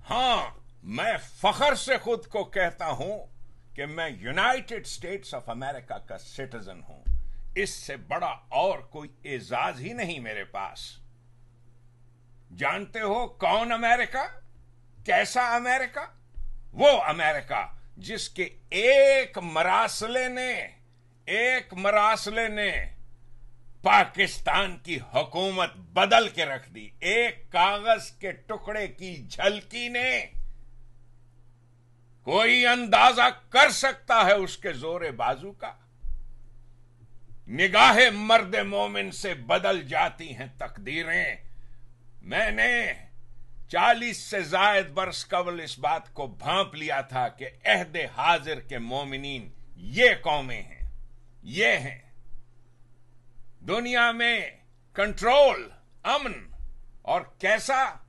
हां, मैं फख्र से खुद को कहता हूं कि मैं यूनाइटेड स्टेट्स ऑफ अमेरिका का सिटीजन हूं। इससे बड़ा और कोई एजाज ही नहीं मेरे पास। जानते हो कौन अमेरिका? कैसा अमेरिका? वो अमेरिका जिसके एक मरासले ने पाकिस्तान की हुकूमत बदल के रख दी। एक कागज के टुकड़े की झलकी ने कोई अंदाजा कर सकता है उसके जोरे बाजू का। निगाहे मर्द मोमिन से बदल जाती हैं तकदीरें। मैंने 40 से जायद बरस कबल इस बात को भांप लिया था कि अहद हाजिर के मोमिनीन ये कौमें हैं, ये हैं। दुनिया में कंट्रोल, अमन, और कैसा?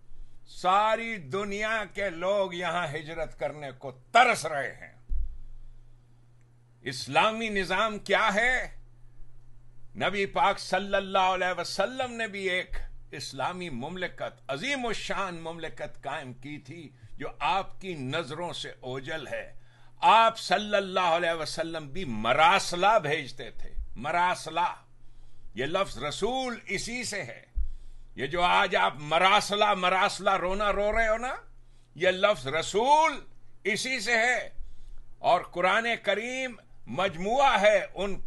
सारी दुनिया के लोग यहां हिजरत करने को तरस रहे हैं। इस्लामी निजाम क्या है? नबी पाक सल्लल्लाहु अलैहि वसल्लम ने भी एक इस्लामी मुमलिकत, अजीम शान मुमलिकत कायम की थी जो आपकी नजरों से ओझल है। आप सल्लल्लाहु अलैहि वसल्लम भी मरासला भेजते थे। मरासला, ये लफ्ज रसूल इसी से है। ये जो आज आप मरासला मरासला रोना रो रहे हो ना, ये लफ्ज रसूल इसी से है। और कुरान करीम मजमुआ है उन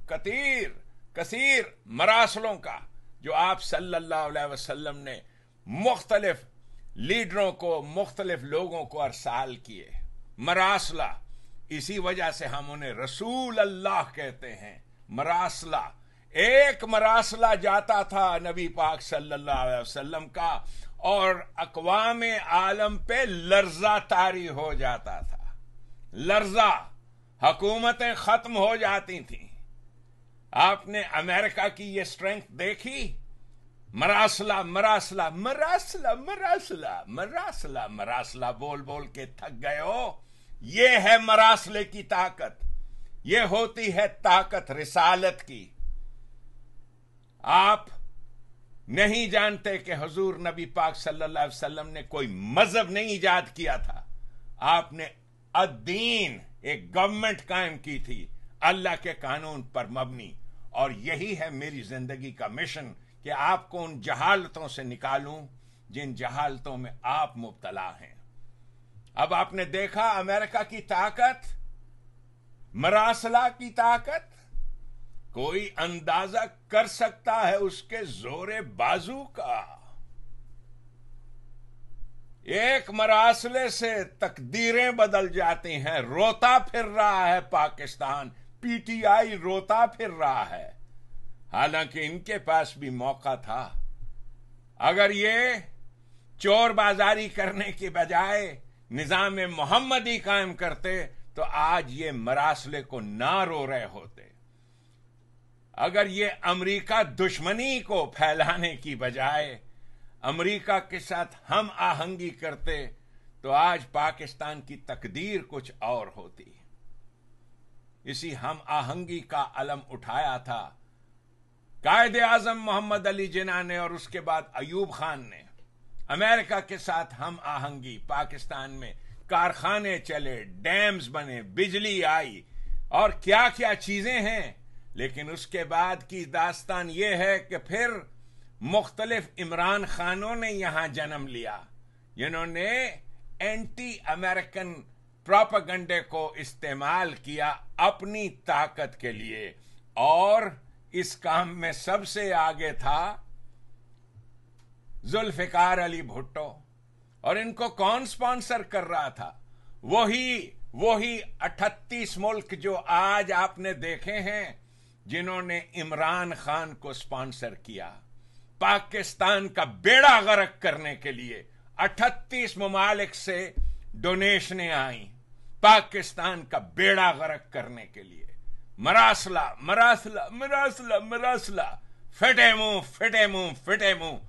कसीर मरासलों का जो आप सल्लल्लाहु अलैहि वसल्लम ने मुख्तलिफ लीडरों को, मुख्तलिफ लोगों को अरसाल किए। मरासला, इसी वजह से हम उन्हें रसूल अल्लाह कहते हैं। मरासला, एक मरासला जाता था नबी पाक सल्लल्लाहु अलैहि वसल्लम का और अक़वाम आलम पे लर्जा तारी हो जाता था। लर्जा, हुकूमतें खत्म हो जाती थीं। आपने अमेरिका की ये स्ट्रेंथ देखी? मरासला मरासला मरासला मरासला मरासला मरासला बोल बोल के थक गए हो। ये है मरासले की ताकत। ये होती है ताकत रिसालत की। आप नहीं जानते कि हुजूर नबी पाक सल्लल्लाहु अलैहि वसल्लम ने कोई मजहब नहीं इजाद किया था। आपने अद्दीन, एक गवर्नमेंट कायम की थी अल्लाह के कानून पर मबनी। और यही है मेरी जिंदगी का मिशन कि आपको उन जहालतों से निकालूं जिन जहालतों में आप मुब्तला हैं। अब आपने देखा अमेरिका की ताकत, मरासला की ताकत। कोई अंदाजा कर सकता है उसके जोरे बाजू का? एक मरासले से तकदीरें बदल जाती हैं। रोता फिर रहा है पाकिस्तान, पीटीआई रोता फिर रहा है। हालांकि इनके पास भी मौका था। अगर ये चोर बाजारी करने के बजाय निजाम मोहम्मदी कायम करते तो आज ये मरासले को ना रो रहे होते। अगर ये अमेरिका दुश्मनी को फैलाने की बजाय अमेरिका के साथ हम आहंगी करते तो आज पाकिस्तान की तकदीर कुछ और होती। इसी हम आहंगी का अलम उठाया था कायदे आजम मोहम्मद अली जिन्ना ने और उसके बाद अयूब खान ने। अमेरिका के साथ हम आहंगी, पाकिस्तान में कारखाने चले, डैम्स बने, बिजली आई और क्या क्या चीजें हैं। लेकिन उसके बाद की दास्तान यह है कि फिर मुख्तलिफ इमरान खानों ने यहां जन्म लिया जिन्होंने एंटी अमेरिकन प्रोपेगेंडे को इस्तेमाल किया अपनी ताकत के लिए। और इस काम में सबसे आगे था जुल्फिकार अली भुट्टो। और इनको कौन स्पॉन्सर कर रहा था? वही 38 मुल्क जो आज आपने देखे हैं जिन्होंने इमरान खान को स्पॉन्सर किया। पाकिस्तान का बेड़ा गर्क करने के लिए 38 ममालिक से डोनेशनें आई पाकिस्तान का बेड़ा गर्क करने के लिए। मरासला मरासला मरासला मरासला, फिटे मुंह फिटे मुंह फिटे मुंह।